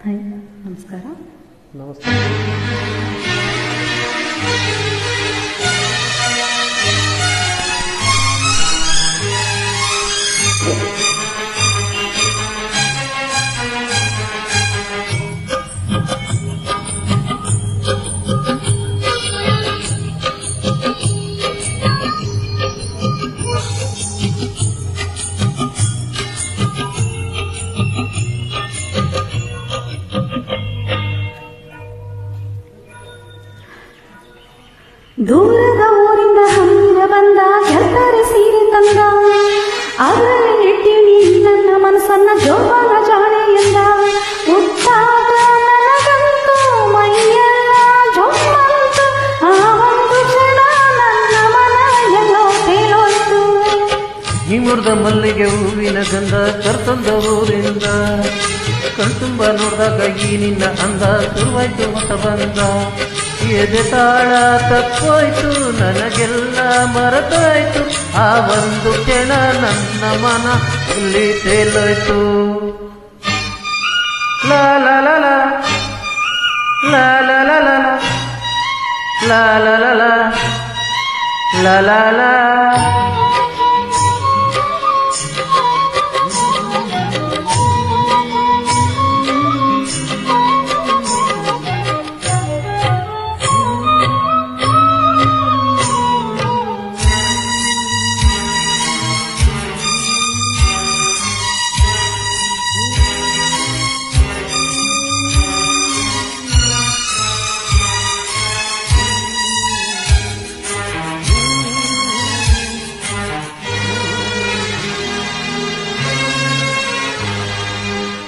Hi, ನಮಸ್ಕಾರ. ನಮಸ್ತೆ. ದೂರದ ಊರಿಂದ ಹಮ್ಮಿನ ಬಂದ ಗೆಳತರ ಸೀರೆ ತಂದ, ಅದರಲ್ಲಿ ನೆಟ್ಟಿನಿ ನನ್ನ ಮನಸ್ಸನ್ನ ಜೋಪಾನ ಜಾಣೆ ಎಂದ. ಮುಟ್ಟಾಗ ನನಗಂತೂ ಮೈಯೆಲ್ಲ ಜೋಮಂತು, ಆ ಒಂದು ಕ್ಷಣ ನನ್ನ ಮನ ಎಲ್ಲೋ ತೇಲೋಯ್ತು. ಈ ಮುರಿದ ಮಲ್ಲಿಗೆ ಹೂವಿನ ಗಂಧ ಕರ್ತಂದ ಊರಿಂದ, ಕಣ್ತುಂಬ ನೋಡಿದಾಗ ಈ ನಿನ್ನ ಅಂದ ಶುರುವಾಯ್ತು ಹೊಸ ಬಂದ. ಎದೆ ತಾಳ ತಪ್ಪೋಯ್ತು, ನನಗೆಲ್ಲ ಮರೆತೋಯ್ತು, ಆ ಒಂದು ಕ್ಷಣ ನನ್ನ ಮನ ಇಲ್ಲಿ ತೇಲೋಯ್ತು. ಲಾ ಲಾ ಲಾ ಲಾ ಲಾ ಲಾ ಲಾ ಲಾ ಲಾ ಲಾ ಲಾ ಲಾ ಲಾ ಲಾ.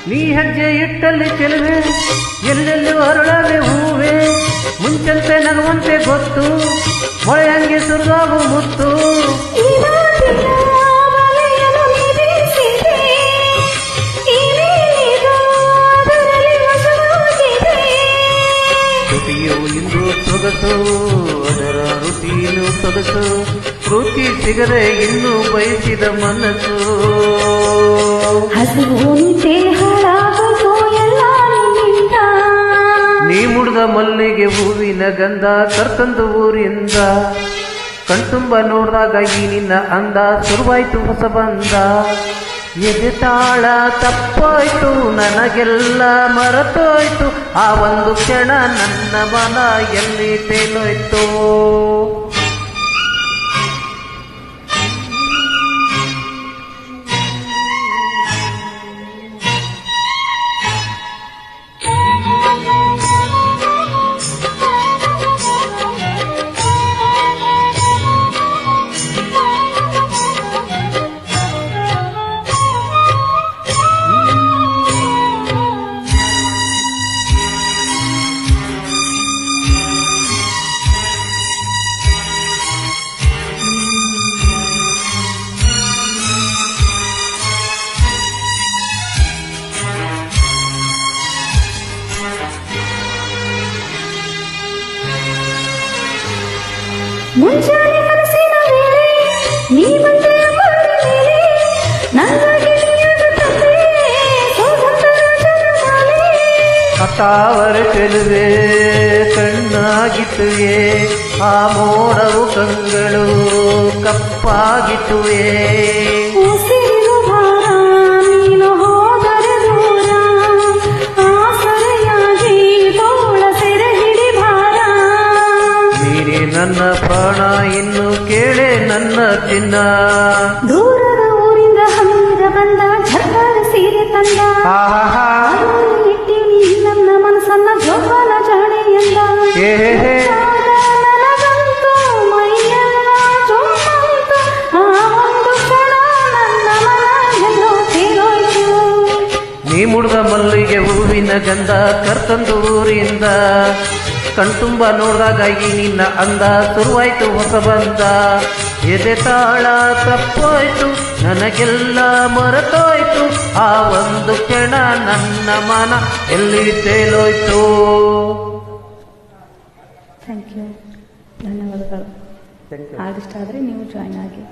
ನೀ ಹೆಜ್ಜೆ ಇಟ್ಟಲ್ಲಿ ಚೆಲುವೆ, ಎಲ್ಲೆಲ್ಲೂ ಅರಳಾವೆ ಹೂವೆ, ಮುಂಚಂತೆ ನಗುವಂತೆ ಗೊತ್ತು, ಮೊಳೆಯಂಗೆ ಸುರಿದಾಗು ಮುತ್ತು. ರುಚಿಯು ಇಂದು ಸೊಗಸು, ಅದರ ರುಚಿಯನ್ನು ಸೊಗಸು, ರುಚಿ ಸಿಗದೆ ಇನ್ನೂ ಬಯಸಿದ ಮನಸ್ಸು. ನೀ ಮುಡ್ದ ಮಲ್ಲಿಗೆ ಹೂವಿನ ಗಂಧ ಕರ್ತಂದು ಊರಿಂದ, ಕಣ್ತುಂಬ ನೋಡಿದಾಗ ಈ ನಿನ್ನ ಅಂದ ಶುರುವಾಯ್ತು ಹೊಸ ಬಂದ. ಎದೆ ತಾಳ ತಪ್ಪೋಯ್ತು, ನನಗೆಲ್ಲ ಮರೆತೋಯ್ತು, ಆ ಒಂದು ಕ್ಷಣ ನನ್ನ ಮನ ಎಲ್ಲಿ ತೇಲೋಯ್ತು. ಮುಂಜಾನೆ ಕನಸಿನ ವೇಳೆ ನೀ ಬಂದೆ ಮೇಲೆ, ನನಗೆ ನೀನು ತಂದೆ ಸೋದರ ಜನಮಾಲೆ. ಅತ್ತಾವರ ಚೆಲುವೆ ಕಣ್ಣಾಗಿತ್ತುವೆ, ಆ ಮೋಡವು ಕಂಗಳು ಕಪ್ಪಾಗಿತ್ತುವೆ. ಉಸಿರು ಭಾರ ನೀನು ಹೋದರೆ ದೂರ, ಆಸರೆಯಾಗಿ ತೋಳ ಸೆರೆ ಹಿಡಿ ಭಾರ. ನೀನೇ ನನ್ನ ಪ್ರಾಣ, ಇನ್ನು ಕೇಳೆ ನನ್ನ ಚಿನ್ನ. ದೂರದ ಊರಿಂದ ಹಮ್ಮಿದ ಬಂದ ಝರ್ಕಾರ ಸೀರೆ ತಂದ, ಆಹಾ ಇಟ್ಟಿನಿ ನನ್ನ ಮನಸ್ಸನ್ನ ಜೋಪಾನ ಜಾಣೆ ಎಂದ. ನನಗಂತೂ ಮೈಯೆಲ್ಲ ಜೋಮಂತು, ಆ ಒಂದು ಕ್ಷಣ ನನ್ನ ಮನ ಎಲ್ಲೋ ತೇಲೋಯ್ತು. ನೀ ಮುಡ್ದ ಮಲ್ಲಿಗೆ ಹೂವಿನ ಗಂಧ ಕರ್ತಂದು ಊರಿಂದ, ಕಣ್ತುಂಬ ನೋಡಿದಾಗ ಈ ನಿನ್ನ ಅಂದ ಶುರುವಾಯ್ತು ಹೊಸ ಬಂದ. ಎದೆ ತಾಳ ತಪ್ಪೋಯ್ತು, ನನಗೆಲ್ಲ ಮರೆತೋಯ್ತು, ಆ ಒಂದು ಕ್ಷಣ ನನ್ನ ಮನ ಎಲ್ಲಿ ತೇಲೋಯ್ತು. ಥ್ಯಾಂಕ್ ಯು, ಧನ್ಯವಾದಗಳು. ಹಾಗೆ ಇಷ್ಟ ಆದರೆ ನೀವು ಜಾಯ್ನ್ ಆಗಿ.